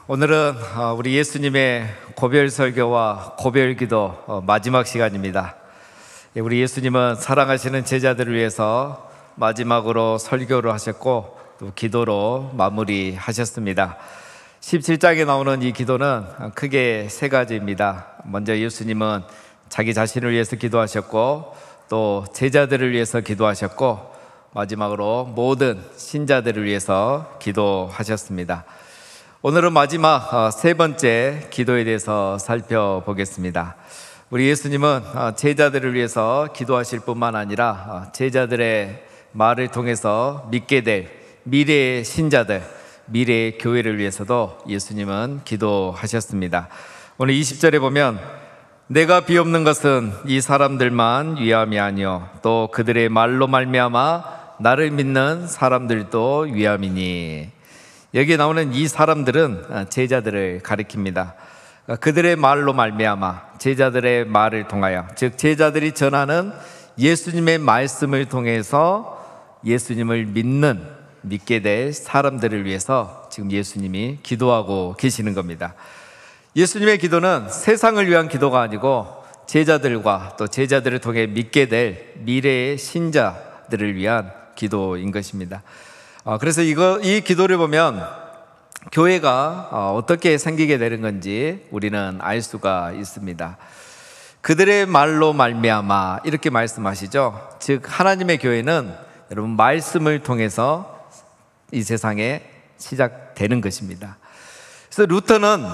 오늘은 우리 예수님의 고별 설교와 고별 기도 마지막 시간입니다. 우리 예수님은 사랑하시는 제자들을 위해서 마지막으로 설교를 하셨고 또 기도로 마무리하셨습니다. 17장에 나오는 이 기도는 크게 세 가지입니다. 먼저 예수님은 자기 자신을 위해서 기도하셨고 또 제자들을 위해서 기도하셨고 마지막으로 모든 신자들을 위해서 기도하셨습니다. 오늘은 마지막 세 번째 기도에 대해서 살펴보겠습니다. 우리 예수님은 제자들을 위해서 기도하실 뿐만 아니라 제자들의 말을 통해서 믿게 될 미래의 신자들, 미래의 교회를 위해서도 예수님은 기도하셨습니다. 오늘 20절에 보면 내가 비옵는 것은 이 사람들만 위함이 아니요 또 그들의 말로 말미암아 나를 믿는 사람들도 위함이니. 여기에 나오는 이 사람들은 제자들을 가리킵니다. 그들의 말로 말미암아, 제자들의 말을 통하여, 즉 제자들이 전하는 예수님의 말씀을 통해서 예수님을 믿게 될 사람들을 위해서 지금 예수님이 기도하고 계시는 겁니다. 예수님의 기도는 세상을 위한 기도가 아니고 제자들과 또 제자들을 통해 믿게 될 미래의 신자들을 위한 기도인 것입니다. 그래서 이 기도를 보면 교회가 어떻게 생기게 되는 건지 우리는 알 수가 있습니다. 그들의 말로 말미암아 이렇게 말씀하시죠. 즉 하나님의 교회는 여러분 말씀을 통해서 이 세상에 시작되는 것입니다. 그래서 루터는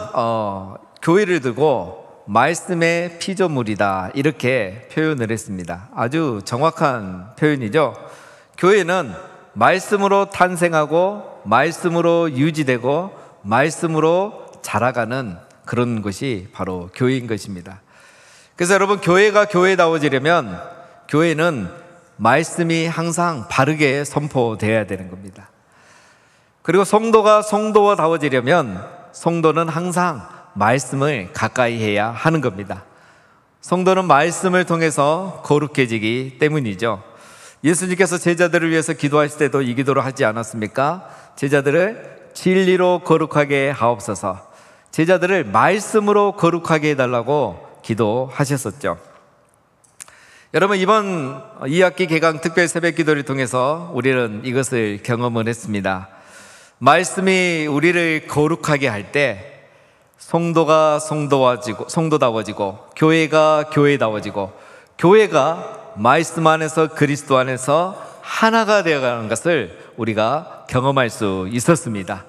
교회를 두고 말씀의 피조물이다 이렇게 표현을 했습니다. 아주 정확한 표현이죠. 교회는 말씀으로 탄생하고 말씀으로 유지되고 말씀으로 자라가는 그런 것이 바로 교회인 것입니다. 그래서 여러분 교회가 교회다워지려면 교회는 말씀이 항상 바르게 선포되어야 되는 겁니다. 그리고 성도가 성도다워지려면 성도는 항상 말씀을 가까이 해야 하는 겁니다. 성도는 말씀을 통해서 거룩해지기 때문이죠. 예수님께서 제자들을 위해서 기도하실 때도 이 기도를 하지 않았습니까? 제자들을 진리로 거룩하게 하옵소서. 제자들을 말씀으로 거룩하게 해달라고 기도하셨었죠. 여러분 이번 2학기 개강 특별 새벽 기도를 통해서 우리는 이것을 경험을 했습니다. 말씀이 우리를 거룩하게 할 때 성도가 성도다워지고 교회가 교회다워지고 교회가 말씀 안에서 그리스도 안에서 하나가 되어가는 것을 우리가 경험할 수 있었습니다.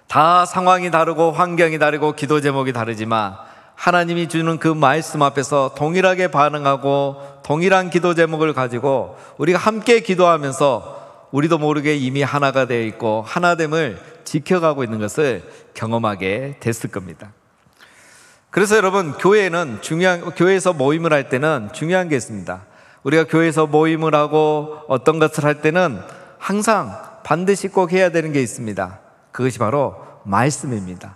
다 상황이 다르고 환경이 다르고 기도 제목이 다르지만 하나님이 주는 그 말씀 앞에서 동일하게 반응하고 동일한 기도 제목을 가지고 우리가 함께 기도하면서 우리도 모르게 이미 하나가 되어 있고 하나됨을 지켜가고 있는 것을 경험하게 됐을 겁니다. 그래서 여러분 교회에서 모임을 할 때는 중요한 게 있습니다. 우리가 교회에서 모임을 하고 어떤 것을 할 때는 항상 반드시 꼭 해야 되는 게 있습니다. 그것이 바로 말씀입니다.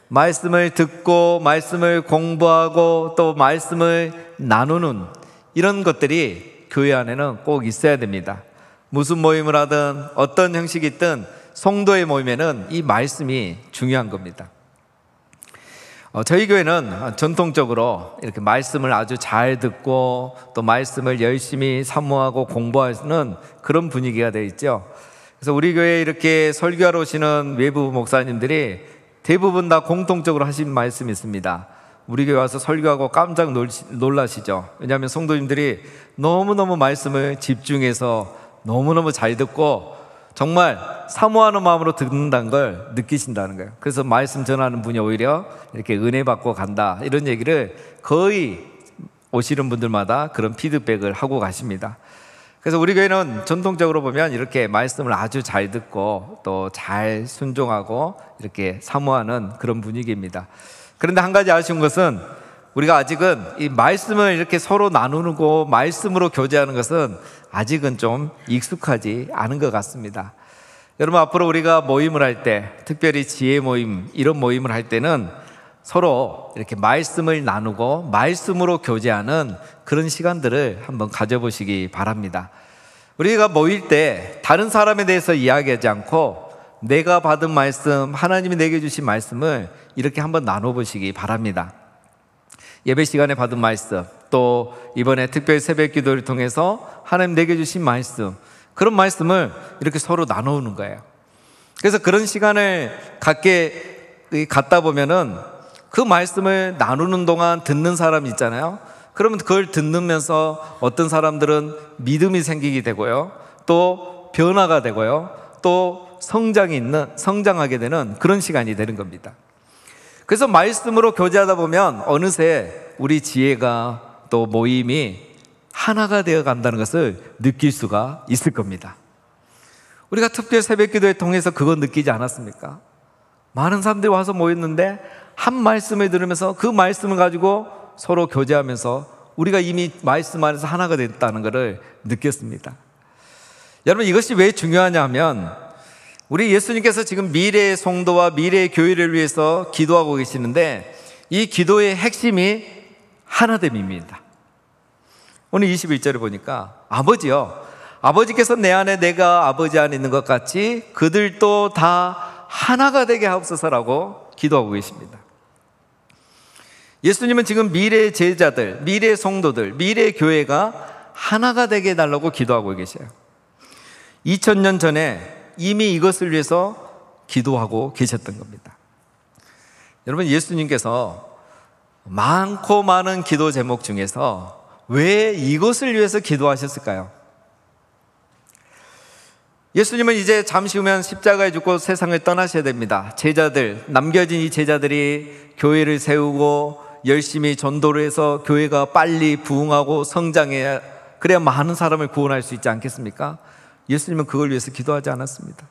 말씀을 듣고 말씀을 공부하고 또 말씀을 나누는 이런 것들이 교회 안에는 꼭 있어야 됩니다. 무슨 모임을 하든 어떤 형식이 있든 성도의 모임에는 이 말씀이 중요한 겁니다. 저희 교회는 전통적으로 이렇게 말씀을 아주 잘 듣고 또 말씀을 열심히 사모하고 공부하는 그런 분위기가 되어 있죠. 그래서 우리 교회에 이렇게 설교하러 오시는 외부 목사님들이 대부분 다 공통적으로 하신 말씀이 있습니다. 우리 교회 와서 설교하고 깜짝 놀라시죠. 왜냐하면 성도님들이 너무너무 말씀을 집중해서 너무너무 잘 듣고 정말 사모하는 마음으로 듣는다는 걸 느끼신다는 거예요. 그래서 말씀 전하는 분이 오히려 이렇게 은혜 받고 간다 이런 얘기를 거의 오시는 분들마다 그런 피드백을 하고 가십니다. 그래서 우리 교회는 전통적으로 보면 이렇게 말씀을 아주 잘 듣고 또 잘 순종하고 이렇게 사모하는 그런 분위기입니다. 그런데 한 가지 아쉬운 것은 우리가 아직은 이 말씀을 이렇게 서로 나누고 말씀으로 교제하는 것은 아직은 좀 익숙하지 않은 것 같습니다. 여러분 앞으로 우리가 모임을 할 때, 특별히 지혜 모임 이런 모임을 할 때는 서로 이렇게 말씀을 나누고 말씀으로 교제하는 그런 시간들을 한번 가져보시기 바랍니다. 우리가 모일 때 다른 사람에 대해서 이야기하지 않고 내가 받은 말씀, 하나님이 내게 주신 말씀을 이렇게 한번 나눠보시기 바랍니다. 예배 시간에 받은 말씀, 또 이번에 특별 새벽 기도를 통해서 하나님 내게 주신 말씀, 그런 말씀을 이렇게 서로 나누는 거예요. 그래서 그런 시간을 갖다 보면은 그 말씀을 나누는 동안 듣는 사람이 있잖아요. 그러면 그걸 듣으면서 어떤 사람들은 믿음이 생기게 되고요, 또 변화가 되고요, 또 성장하게 되는 그런 시간이 되는 겁니다. 그래서 말씀으로 교제하다 보면 어느새 우리 지혜가 또 모임이 하나가 되어 간다는 것을 느낄 수가 있을 겁니다. 우리가 특별 새벽 기도에 통해서 그거 느끼지 않았습니까? 많은 사람들이 와서 모였는데 한 말씀을 들으면서 그 말씀을 가지고 서로 교제하면서 우리가 이미 말씀 안에서 하나가 됐다는 것을 느꼈습니다. 여러분, 이것이 왜 중요하냐 하면 우리 예수님께서 지금 미래의 성도와 미래의 교회를 위해서 기도하고 계시는데 이 기도의 핵심이 하나됨입니다. 오늘 21절을 보니까 아버지요, 아버지께서 내 안에 내가 아버지 안에 있는 것 같이 그들도 다 하나가 되게 하옵소서라고 기도하고 계십니다. 예수님은 지금 미래의 제자들, 미래의 성도들, 미래의 교회가 하나가 되게 해달라고 기도하고 계셔요. 2000년 전에 이미 이것을 위해서 기도하고 계셨던 겁니다. 여러분, 예수님께서 많고 많은 기도 제목 중에서 왜 이것을 위해서 기도하셨을까요? 예수님은 이제 잠시 후면 십자가에 죽고 세상을 떠나셔야 됩니다. 남겨진 이 제자들이 교회를 세우고 열심히 전도를 해서 교회가 빨리 부흥하고 성장해야, 그래야 많은 사람을 구원할 수 있지 않겠습니까? 예수님은 그걸 위해서 기도하지 않았습니다.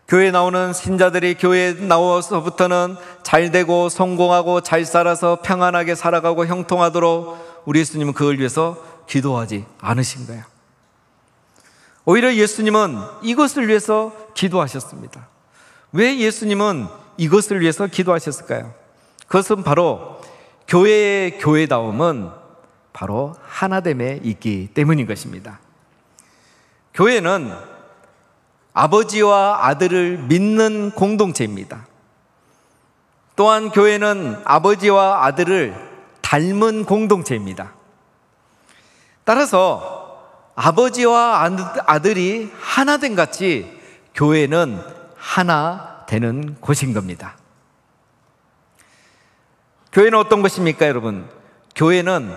교회에 나오는 신자들이 교회에 나와서부터는 잘 되고 성공하고 잘 살아서 평안하게 살아가고 형통하도록 우리 예수님은 그걸 위해서 기도하지 않으신 거예요. 오히려 예수님은 이것을 위해서 기도하셨습니다. 왜 예수님은 이것을 위해서 기도하셨을까요? 그것은 바로 교회의 교회다움은 바로 하나됨에 있기 때문인 것입니다. 교회는 아버지와 아들을 믿는 공동체입니다. 또한 교회는 아버지와 아들을 닮은 공동체입니다. 따라서 아버지와 아들이 하나 된 같이 교회는 하나 되는 곳인 겁니다. 교회는 어떤 것입니까, 여러분? 교회는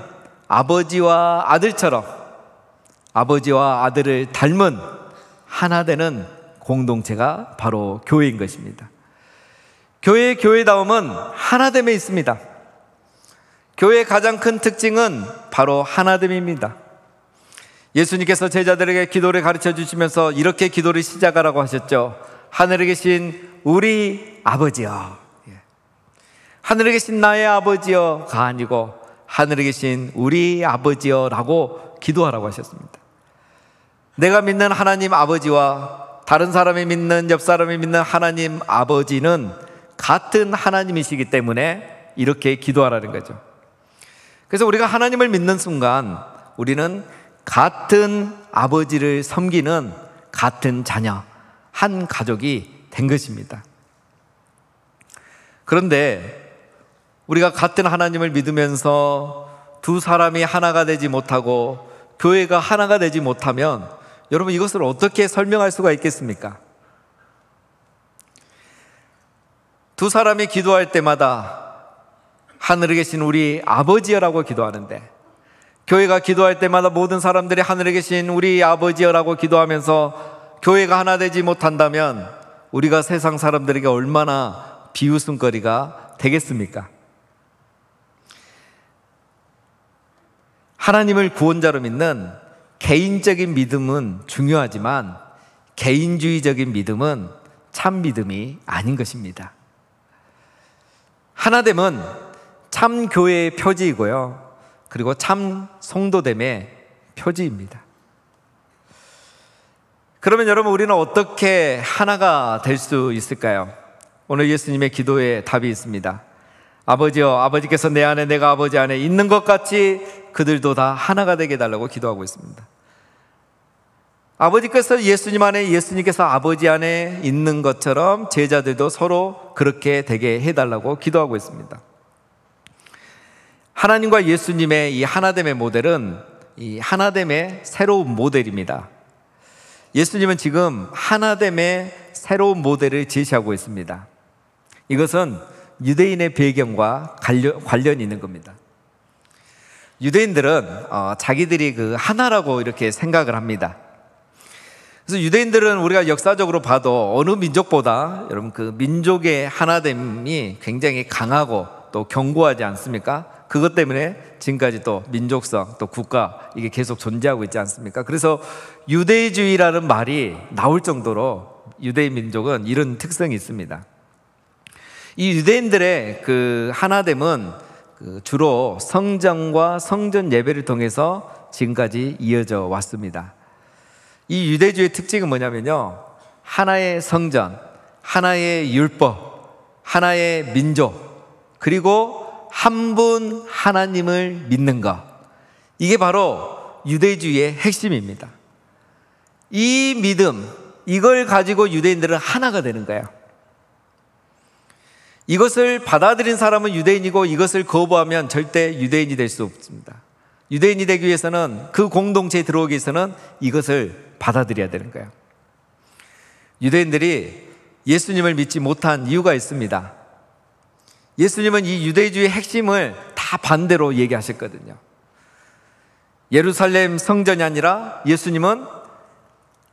아버지와 아들처럼 아버지와 아들을 닮은 하나 되는 공동체가 바로 교회인 것입니다. 교회의 교회다움은 하나됨에 있습니다. 교회의 가장 큰 특징은 바로 하나됨입니다. 예수님께서 제자들에게 기도를 가르쳐 주시면서 이렇게 기도를 시작하라고 하셨죠. 하늘에 계신 우리 아버지여. 하늘에 계신 나의 아버지여가 아니고 하늘에 계신 우리 아버지여라고 기도하라고 하셨습니다. 내가 믿는 하나님 아버지와 다른 사람이 믿는, 옆 사람이 믿는 하나님 아버지는 같은 하나님이시기 때문에 이렇게 기도하라는 거죠. 그래서 우리가 하나님을 믿는 순간 우리는 같은 아버지를 섬기는 같은 자녀, 한 가족이 된 것입니다. 그런데 우리가 같은 하나님을 믿으면서 두 사람이 하나가 되지 못하고 교회가 하나가 되지 못하면 여러분, 이것을 어떻게 설명할 수가 있겠습니까? 두 사람이 기도할 때마다 하늘에 계신 우리 아버지여라고 기도하는데, 교회가 기도할 때마다 모든 사람들이 하늘에 계신 우리 아버지여라고 기도하면서 교회가 하나 되지 못한다면 우리가 세상 사람들에게 얼마나 비웃음거리가 되겠습니까? 하나님을 구원자로 믿는 개인적인 믿음은 중요하지만 개인주의적인 믿음은 참 믿음이 아닌 것입니다. 하나됨은 참 교회의 표지이고요, 그리고 참 성도됨의 표지입니다. 그러면 여러분, 우리는 어떻게 하나가 될 수 있을까요? 오늘 예수님의 기도에 답이 있습니다. 아버지여, 아버지께서 내 안에 내가 아버지 안에 있는 것 같이 그들도 다 하나가 되게 해달라고 기도하고 있습니다. 아버지께서 예수님 안에, 예수님께서 아버지 안에 있는 것처럼 제자들도 서로 그렇게 되게 해달라고 기도하고 있습니다. 하나님과 예수님의 이 하나됨의 모델은 이 하나됨의 새로운 모델입니다. 예수님은 지금 하나됨의 새로운 모델을 제시하고 있습니다. 이것은 유대인의 배경과 관련이 있는 겁니다. 유대인들은 자기들이 그 하나라고 이렇게 생각을 합니다. 그래서 유대인들은 우리가 역사적으로 봐도 어느 민족보다 여러분 그 민족의 하나됨이 굉장히 강하고 또 견고하지 않습니까? 그것 때문에 지금까지 또 민족성, 또 국가 이게 계속 존재하고 있지 않습니까? 그래서 유대주의라는 말이 나올 정도로 유대인 민족은 이런 특성이 있습니다. 이 유대인들의 그 하나됨은 주로 성전과 성전 예배를 통해서 지금까지 이어져 왔습니다. 이 유대주의 특징은 뭐냐면요, 하나의 성전, 하나의 율법, 하나의 민족, 그리고 한 분 하나님을 믿는 것, 이게 바로 유대주의의 핵심입니다. 이 믿음, 이걸 가지고 유대인들은 하나가 되는 거예요. 이것을 받아들인 사람은 유대인이고 이것을 거부하면 절대 유대인이 될 수 없습니다. 유대인이 되기 위해서는, 그 공동체에 들어오기 위해서는 이것을 받아들여야 되는 거예요. 유대인들이 예수님을 믿지 못한 이유가 있습니다. 예수님은 이 유대주의의 핵심을 다 반대로 얘기하셨거든요. 예루살렘 성전이 아니라 예수님은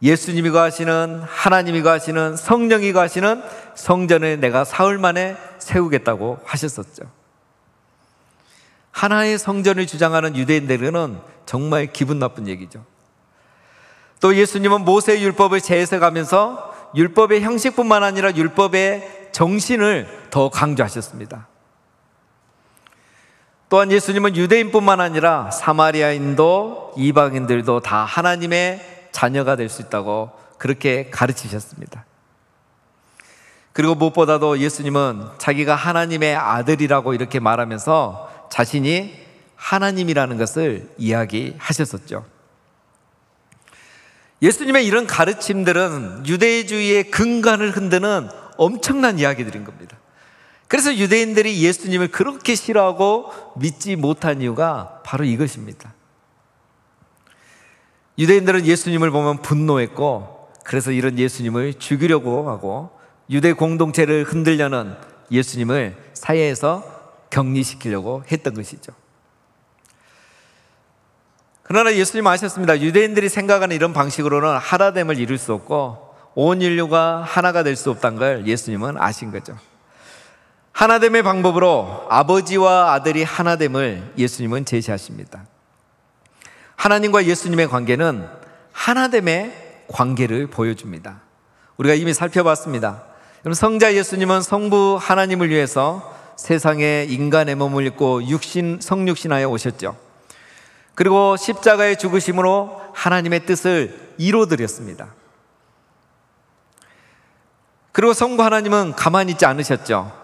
예수님이 거하시는, 하나님이 거하시는, 성령이 거하시는 성전을 내가 사흘 만에 세우겠다고 하셨었죠. 하나의 성전을 주장하는 유대인들은 정말 기분 나쁜 얘기죠. 또 예수님은 모세의 율법을 재해석하면서 율법의 형식뿐만 아니라 율법의 정신을 더 강조하셨습니다. 또한 예수님은 유대인뿐만 아니라 사마리아인도 이방인들도 다 하나님의 자녀가 될 수 있다고 그렇게 가르치셨습니다. 그리고 무엇보다도 예수님은 자기가 하나님의 아들이라고 이렇게 말하면서 자신이 하나님이라는 것을 이야기하셨었죠. 예수님의 이런 가르침들은 유대주의의 근간을 흔드는 엄청난 이야기들인 겁니다. 그래서 유대인들이 예수님을 그렇게 싫어하고 믿지 못한 이유가 바로 이것입니다. 유대인들은 예수님을 보면 분노했고, 그래서 이런 예수님을 죽이려고 하고 유대 공동체를 흔들려는 예수님을 사회에서 격리시키려고 했던 것이죠. 그러나 예수님은 아셨습니다. 유대인들이 생각하는 이런 방식으로는 하나됨을 이룰 수 없고 온 인류가 하나가 될 수 없다는 걸 예수님은 아신 거죠. 하나됨의 방법으로 아버지와 아들이 하나됨을 예수님은 제시하십니다. 하나님과 예수님의 관계는 하나됨의 관계를 보여줍니다. 우리가 이미 살펴봤습니다. 그럼 성자 예수님은 성부 하나님을 위해서 세상에 인간의 몸을 입고 성육신하여 오셨죠. 그리고 십자가의 죽으심으로 하나님의 뜻을 이루어드렸습니다. 그리고 성부 하나님은 가만히 있지 않으셨죠.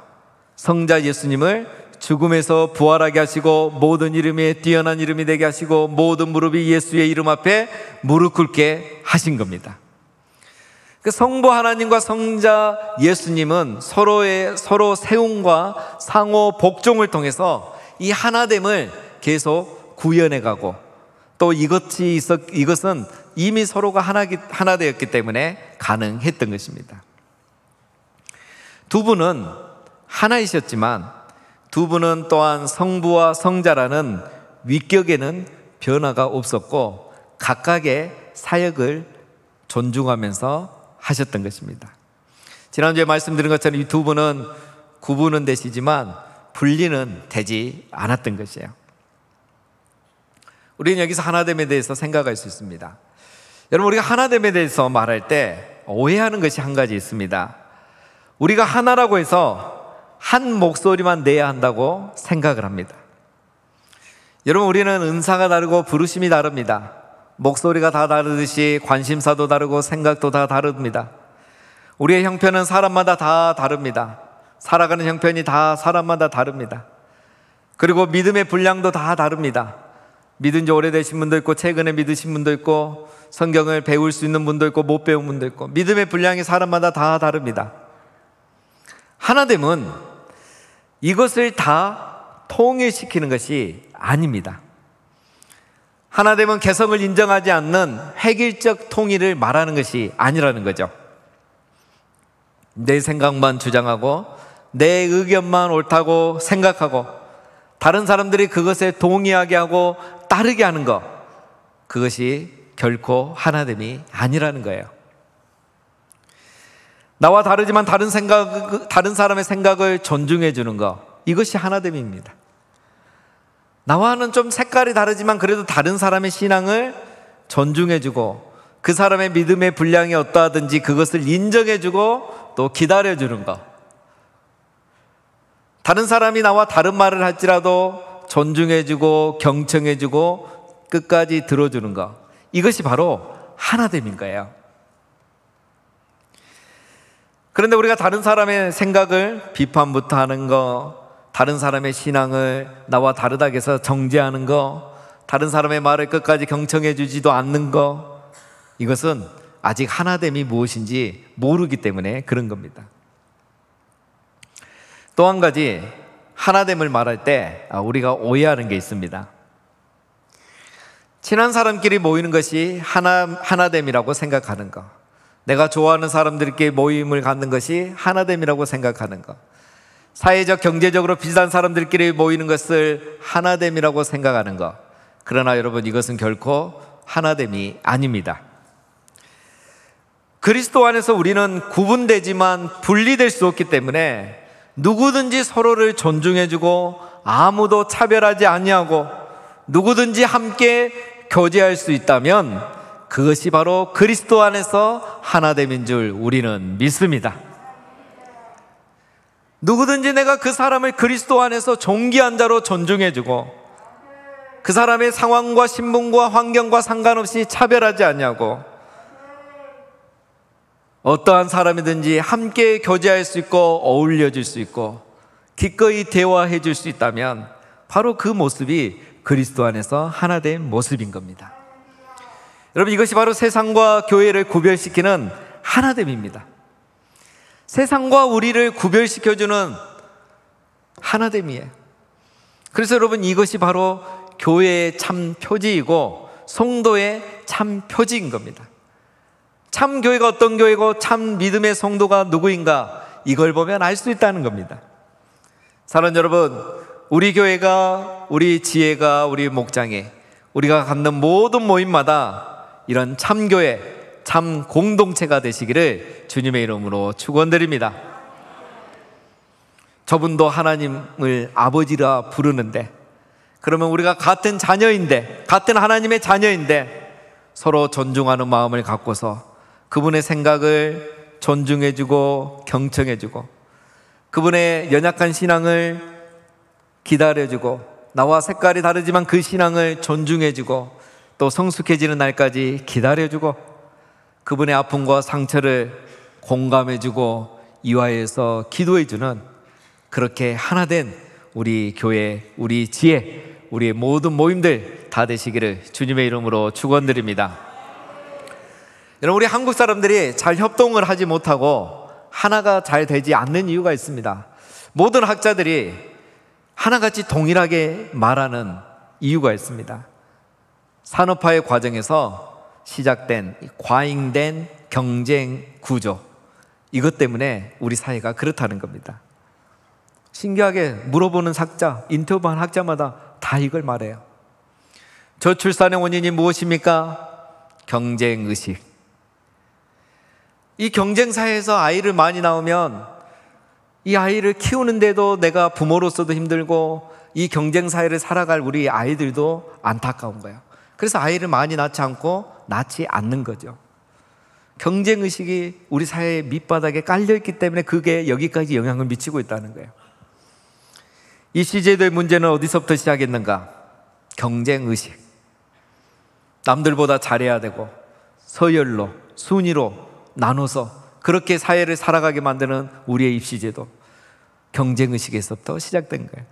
성자 예수님을 죽음에서 부활하게 하시고 모든 이름에 뛰어난 이름이 되게 하시고 모든 무릎이 예수의 이름 앞에 무릎 꿇게 하신 겁니다. 그 성부 하나님과 성자 예수님은 서로 세움과 상호 복종을 통해서 이 하나됨을 계속 구현해 가고, 또 이것은 이미 서로가 하나 되었기 때문에 가능했던 것입니다. 두 분은 하나이셨지만 두 분은 또한 성부와 성자라는 위격에는 변화가 없었고 각각의 사역을 존중하면서 하셨던 것입니다. 지난주에 말씀드린 것처럼 이 두 분은 구분은 되시지만 분리는 되지 않았던 것이에요. 우리는 여기서 하나됨에 대해서 생각할 수 있습니다. 여러분, 우리가 하나됨에 대해서 말할 때 오해하는 것이 한 가지 있습니다. 우리가 하나라고 해서 한 목소리만 내야 한다고 생각을 합니다. 여러분, 우리는 은사가 다르고 부르심이 다릅니다. 목소리가 다 다르듯이 관심사도 다르고 생각도 다 다릅니다. 우리의 형편은 사람마다 다 다릅니다. 살아가는 형편이 다 사람마다 다릅니다. 그리고 믿음의 분량도 다 다릅니다. 믿은 지 오래되신 분도 있고 최근에 믿으신 분도 있고 성경을 배울 수 있는 분도 있고 못 배운 분도 있고 믿음의 분량이 사람마다 다 다릅니다. 하나됨은 이것을 다 통일시키는 것이 아닙니다. 하나됨은 개성을 인정하지 않는 획일적 통일을 말하는 것이 아니라는 거죠. 내 생각만 주장하고 내 의견만 옳다고 생각하고 다른 사람들이 그것에 동의하게 하고 따르게 하는 것, 그것이 결코 하나됨이 아니라는 거예요. 나와 다르지만 다른 사람의 생각을 존중해 주는 것, 이것이 하나됨입니다. 나와는 좀 색깔이 다르지만 그래도 다른 사람의 신앙을 존중해 주고 그 사람의 믿음의 분량이 어떠하든지 그것을 인정해 주고 또 기다려 주는 것, 다른 사람이 나와 다른 말을 할지라도 존중해 주고 경청해 주고 끝까지 들어주는 것, 이것이 바로 하나됨인 거예요. 그런데 우리가 다른 사람의 생각을 비판부터 하는 거, 다른 사람의 신앙을 나와 다르다고 해서 정죄하는 거, 다른 사람의 말을 끝까지 경청해 주지도 않는 거, 이것은 아직 하나됨이 무엇인지 모르기 때문에 그런 겁니다. 또 한 가지, 하나됨을 말할 때 우리가 오해하는 게 있습니다. 친한 사람끼리 모이는 것이 하나됨이라고 생각하는 것, 내가 좋아하는 사람들끼리 모임을 갖는 것이 하나됨이라고 생각하는 것, 사회적, 경제적으로 비슷한 사람들끼리 모이는 것을 하나됨이라고 생각하는 것, 그러나 여러분, 이것은 결코 하나됨이 아닙니다. 그리스도 안에서 우리는 구분되지만 분리될 수 없기 때문에 누구든지 서로를 존중해주고 아무도 차별하지 아니하고 누구든지 함께 교제할 수 있다면 그것이 바로 그리스도 안에서 하나됨인 줄 우리는 믿습니다. 누구든지 내가 그 사람을 그리스도 안에서 존귀한 자로 존중해주고 그 사람의 상황과 신분과 환경과 상관없이 차별하지 않냐고, 어떠한 사람이든지 함께 교제할 수 있고 어울려줄 수 있고 기꺼이 대화해 줄 수 있다면 바로 그 모습이 그리스도 안에서 하나된 모습인 겁니다. 여러분, 이것이 바로 세상과 교회를 구별시키는 하나됨입니다. 세상과 우리를 구별시켜주는 하나됨이에요. 그래서 여러분, 이것이 바로 교회의 참 표지이고 성도의 참 표지인 겁니다. 참 교회가 어떤 교회고 참 믿음의 성도가 누구인가, 이걸 보면 알 수 있다는 겁니다. 사랑하는 여러분, 우리 교회가, 우리 지혜가, 우리 목장이, 우리가 갖는 모든 모임마다 이런 참 교회, 참 공동체가 되시기를 주님의 이름으로 축원드립니다. 저분도 하나님을 아버지라 부르는데, 그러면 우리가 같은 자녀인데, 같은 하나님의 자녀인데 서로 존중하는 마음을 갖고서 그분의 생각을 존중해주고 경청해주고 그분의 연약한 신앙을 기다려주고 나와 색깔이 다르지만 그 신앙을 존중해주고 또 성숙해지는 날까지 기다려주고 그분의 아픔과 상처를 공감해주고 이화해서 기도해주는, 그렇게 하나된 우리 교회, 우리 지혜, 우리의 모든 모임들 다 되시기를 주님의 이름으로 축원드립니다. 여러분, 우리 한국 사람들이 잘 협동을 하지 못하고 하나가 잘 되지 않는 이유가 있습니다. 모든 학자들이 하나같이 동일하게 말하는 이유가 있습니다. 산업화의 과정에서 시작된 과잉된 경쟁 구조, 이것 때문에 우리 사회가 그렇다는 겁니다. 신기하게 물어보는 학자, 인터뷰한 학자마다 다 이걸 말해요. 저출산의 원인이 무엇입니까? 경쟁의식. 이 경쟁사회에서 아이를 많이 낳으면 이 아이를 키우는데도 내가 부모로서도 힘들고 이 경쟁사회를 살아갈 우리 아이들도 안타까운 거예요. 그래서 아이를 많이 낳지 않고 낳지 않는 거죠. 경쟁의식이 우리 사회의 밑바닥에 깔려있기 때문에 그게 여기까지 영향을 미치고 있다는 거예요. 이 시제도의 문제는 어디서부터 시작했는가? 경쟁의식. 남들보다 잘해야 되고 서열로, 순위로 나눠서 그렇게 사회를 살아가게 만드는 우리의 입시제도, 경쟁의식에서부터 시작된 거예요.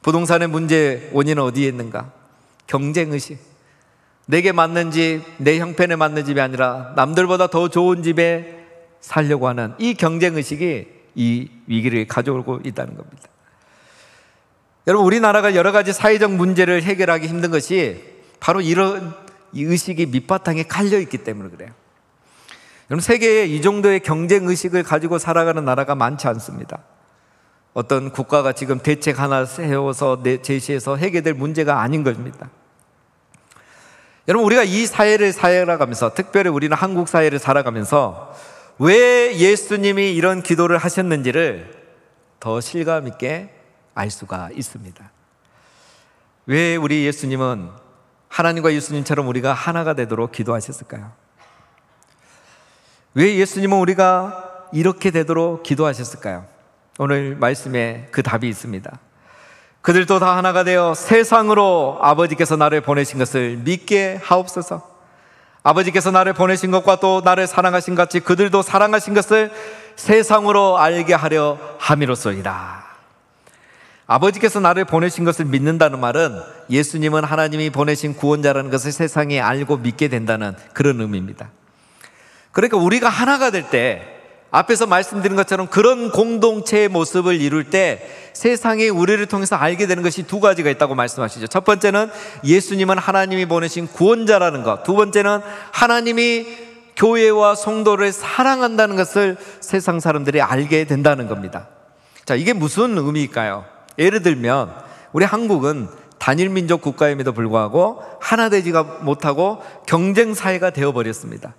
부동산의 문제 원인은 어디에 있는가? 경쟁의식. 내게 맞는 집, 내 형편에 맞는 집이 아니라 남들보다 더 좋은 집에 살려고 하는 이 경쟁의식이 이 위기를 가져오고 있다는 겁니다. 여러분, 우리나라가 여러 가지 사회적 문제를 해결하기 힘든 것이 바로 이런 이 의식이 밑바탕에 깔려있기 때문에 그래요. 여러분, 세계에 이 정도의 경쟁의식을 가지고 살아가는 나라가 많지 않습니다. 어떤 국가가 지금 대책 하나 세워서 제시해서 해결될 문제가 아닌 것입니다. 여러분, 우리가 이 사회를 살아가면서, 특별히 우리는 한국 사회를 살아가면서 왜 예수님이 이런 기도를 하셨는지를 더 실감 있게 알 수가 있습니다. 왜 우리 예수님은 하나님과 예수님처럼 우리가 하나가 되도록 기도하셨을까요? 왜 예수님은 우리가 이렇게 되도록 기도하셨을까요? 오늘 말씀에 그 답이 있습니다. 그들도 다 하나가 되어 세상으로 아버지께서 나를 보내신 것을 믿게 하옵소서. 아버지께서 나를 보내신 것과 또 나를 사랑하신 같이 그들도 사랑하신 것을 세상으로 알게 하려 함이로소이다. 아버지께서 나를 보내신 것을 믿는다는 말은 예수님은 하나님이 보내신 구원자라는 것을 세상에 알고 믿게 된다는 그런 의미입니다. 그러니까 우리가 하나가 될 때, 앞에서 말씀드린 것처럼 그런 공동체의 모습을 이룰 때 세상이 우리를 통해서 알게 되는 것이 두 가지가 있다고 말씀하시죠. 첫 번째는 예수님은 하나님이 보내신 구원자라는 것, 두 번째는 하나님이 교회와 성도를 사랑한다는 것을 세상 사람들이 알게 된다는 겁니다. 자, 이게 무슨 의미일까요? 예를 들면 우리 한국은 단일민족 국가임에도 불구하고 하나 되지가 못하고 경쟁 사회가 되어버렸습니다.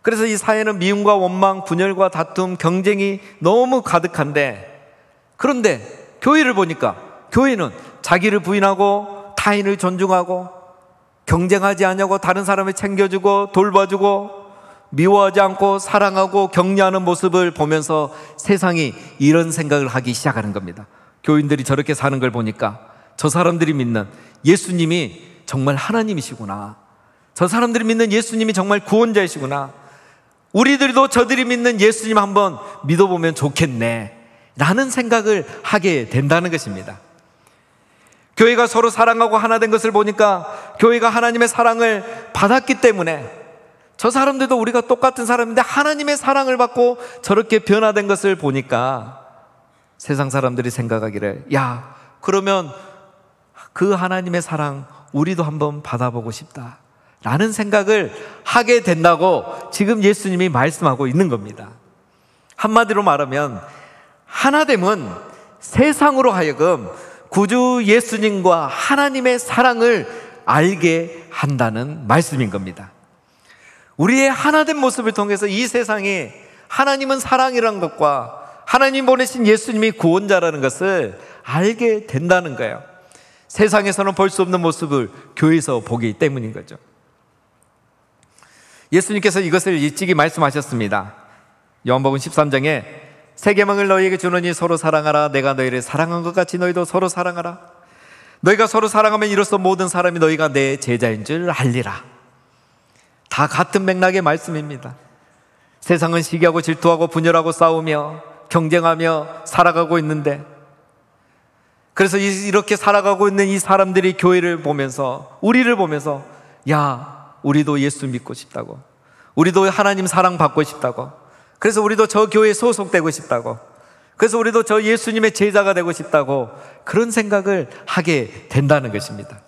그래서 이 사회는 미움과 원망, 분열과 다툼, 경쟁이 너무 가득한데, 그런데 교회를 보니까 교회는 자기를 부인하고 타인을 존중하고 경쟁하지 않냐고 다른 사람을 챙겨주고 돌봐주고 미워하지 않고 사랑하고 격려하는 모습을 보면서 세상이 이런 생각을 하기 시작하는 겁니다. 교인들이 저렇게 사는 걸 보니까 저 사람들이 믿는 예수님이 정말 하나님이시구나, 저 사람들이 믿는 예수님이 정말 구원자이시구나, 우리들도 저들이 믿는 예수님 한번 믿어보면 좋겠네 라는 생각을 하게 된다는 것입니다. 교회가 서로 사랑하고 하나 된 것을 보니까 교회가 하나님의 사랑을 받았기 때문에 저 사람들도 우리가 똑같은 사람인데 하나님의 사랑을 받고 저렇게 변화된 것을 보니까 세상 사람들이 생각하기를, 야, 그러면 그 하나님의 사랑 우리도 한번 받아보고 싶다 라는 생각을 하게 된다고 지금 예수님이 말씀하고 있는 겁니다. 한마디로 말하면 하나됨은 세상으로 하여금 구주 예수님과 하나님의 사랑을 알게 한다는 말씀인 겁니다. 우리의 하나된 모습을 통해서 이 세상에 하나님은 사랑이라는 것과 하나님 보내신 예수님이 구원자라는 것을 알게 된다는 거예요. 세상에서는 볼 수 없는 모습을 교회에서 보기 때문인 거죠. 예수님께서 이것을 일찍이 말씀하셨습니다. 요한복음 13장에 새 계명을 너희에게 주노니 서로 사랑하라. 내가 너희를 사랑한 것 같이 너희도 서로 사랑하라. 너희가 서로 사랑하면 이로써 모든 사람이 너희가 내 제자인 줄 알리라. 다 같은 맥락의 말씀입니다. 세상은 시기하고 질투하고 분열하고 싸우며 경쟁하며 살아가고 있는데, 그래서 이렇게 살아가고 있는 이 사람들이 교회를 보면서, 우리를 보면서, 야, 우리도 예수 믿고 싶다고, 우리도 하나님 사랑 받고 싶다고, 그래서 우리도 저 교회에 소속되고 싶다고, 그래서 우리도 저 예수님의 제자가 되고 싶다고 그런 생각을 하게 된다는 것입니다.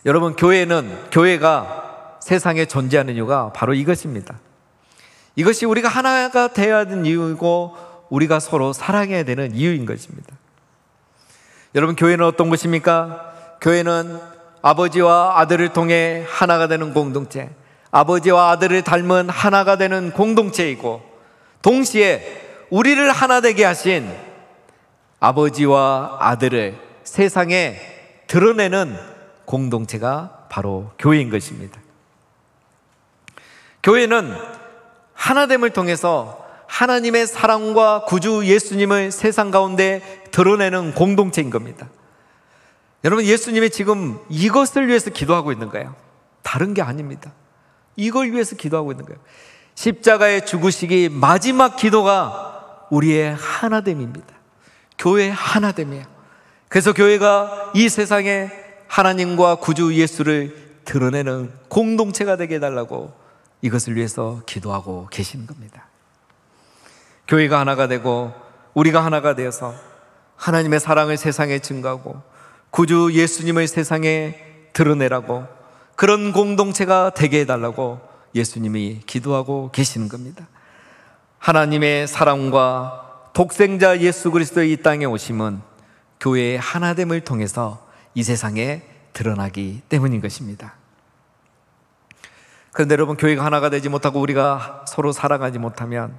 여러분, 교회가 세상에 존재하는 이유가 바로 이것입니다. 이것이 우리가 하나가 되어야 하는 이유이고 우리가 서로 사랑해야 되는 이유인 것입니다. 여러분, 교회는 어떤 것입니까? 교회는 아버지와 아들을 통해 하나가 되는 공동체, 아버지와 아들을 닮은 하나가 되는 공동체이고, 동시에 우리를 하나 되게 하신 아버지와 아들을 세상에 드러내는 공동체가 바로 교회인 것입니다. 교회는 하나됨을 통해서 하나님의 사랑과 구주 예수님을 세상 가운데 드러내는 공동체인 겁니다. 여러분, 예수님이 지금 이것을 위해서 기도하고 있는 거예요. 다른 게 아닙니다. 이걸 위해서 기도하고 있는 거예요. 십자가의 죽으시기 마지막 기도가 우리의 하나됨입니다. 교회의 하나됨이에요. 그래서 교회가 이 세상에 하나님과 구주 예수를 드러내는 공동체가 되게 해달라고 이것을 위해서 기도하고 계시는 겁니다. 교회가 하나가 되고 우리가 하나가 되어서 하나님의 사랑을 세상에 증거하고 구주 예수님을 세상에 드러내라고, 그런 공동체가 되게 해달라고 예수님이 기도하고 계시는 겁니다. 하나님의 사랑과 독생자 예수 그리스도의 이 땅에 오심은 교회의 하나됨을 통해서 이 세상에 드러나기 때문인 것입니다. 그런데 여러분, 교회가 하나가 되지 못하고 우리가 서로 사랑하지 못하면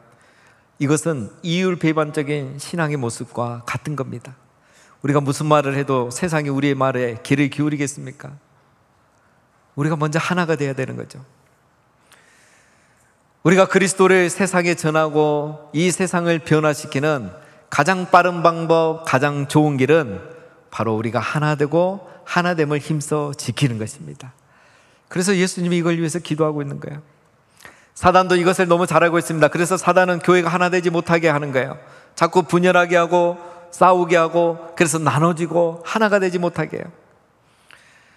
이것은 이율배반적인 신앙의 모습과 같은 겁니다. 우리가 무슨 말을 해도 세상이 우리의 말에 귀를 기울이겠습니까? 우리가 먼저 하나가 돼야 되는 거죠. 우리가 그리스도를 세상에 전하고 이 세상을 변화시키는 가장 빠른 방법, 가장 좋은 길은 바로 우리가 하나 되고 하나됨을 힘써 지키는 것입니다. 그래서 예수님이 이걸 위해서 기도하고 있는 거예요. 사단도 이것을 너무 잘 알고 있습니다. 그래서 사단은 교회가 하나 되지 못하게 하는 거예요. 자꾸 분열하게 하고 싸우게 하고, 그래서 나눠지고 하나가 되지 못하게 해요.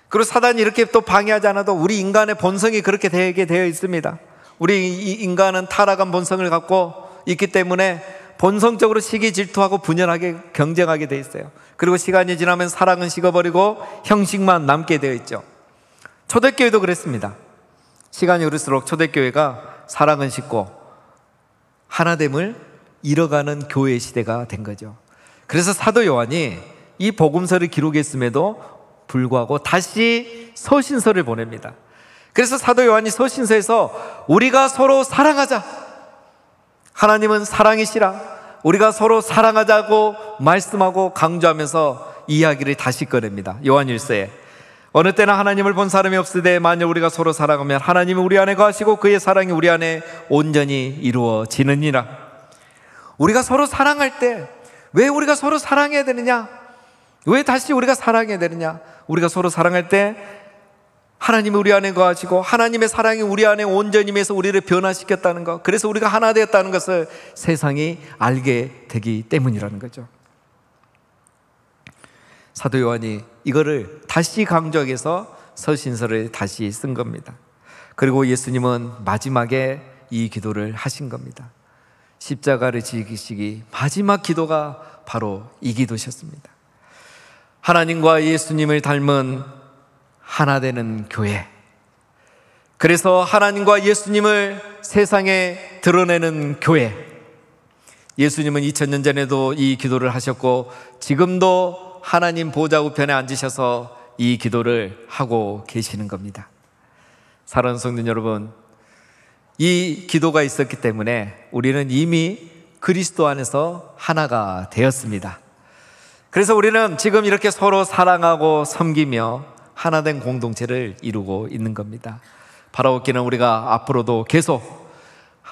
그리고 사단이 이렇게 또 방해하지 않아도 우리 인간의 본성이 그렇게 되게 되어 있습니다. 우리 인간은 타락한 본성을 갖고 있기 때문에 본성적으로 시기 질투하고 분열하게 경쟁하게 되어 있어요. 그리고 시간이 지나면 사랑은 식어버리고 형식만 남게 되어 있죠. 초대교회도 그랬습니다. 시간이 흐를수록 초대교회가 사랑은 식고 하나됨을 잃어가는 교회의 시대가 된 거죠. 그래서 사도 요한이 이 복음서를 기록했음에도 불구하고 다시 서신서를 보냅니다. 그래서 사도 요한이 서신서에서 우리가 서로 사랑하자, 하나님은 사랑이시라, 우리가 서로 사랑하자고 말씀하고 강조하면서 이야기를 다시 꺼냅니다. 요한 1서에 어느 때나 하나님을 본 사람이 없으되 만일 우리가 서로 사랑하면 하나님이 우리 안에 거하시고 그의 사랑이 우리 안에 온전히 이루어지느니라. 우리가 서로 사랑할 때 왜 우리가 서로 사랑해야 되느냐? 왜 다시 우리가 사랑해야 되느냐? 우리가 서로 사랑할 때 하나님이 우리 안에 거하시고 하나님의 사랑이 우리 안에 온전히 임해서 우리를 변화시켰다는 것, 그래서 우리가 하나 되었다는 것을 세상이 알게 되기 때문이라는 거죠. 사도 요한이 이거를 다시 강조하기 위해서 서신서를 다시 쓴 겁니다. 그리고 예수님은 마지막에 이 기도를 하신 겁니다. 십자가를 지키시기 마지막 기도가 바로 이 기도셨습니다. 하나님과 예수님을 닮은 하나 되는 교회, 그래서 하나님과 예수님을 세상에 드러내는 교회. 예수님은 2000년 전에도 이 기도를 하셨고 지금도 하나님 보좌 우편에 앉으셔서 이 기도를 하고 계시는 겁니다. 사랑하는 성도 여러분, 이 기도가 있었기 때문에 우리는 이미 그리스도 안에서 하나가 되었습니다. 그래서 우리는 지금 이렇게 서로 사랑하고 섬기며 하나된 공동체를 이루고 있는 겁니다. 바라옵기는 우리가 앞으로도 계속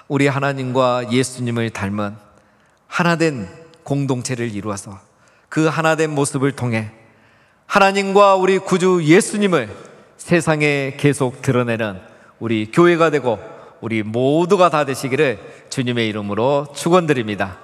우리 하나님과 예수님을 닮은 하나된 공동체를 이루어서 그 하나된 모습을 통해 하나님과 우리 구주 예수님을 세상에 계속 드러내는 우리 교회가 되고 우리 모두가 다 되시기를 주님의 이름으로 축원드립니다.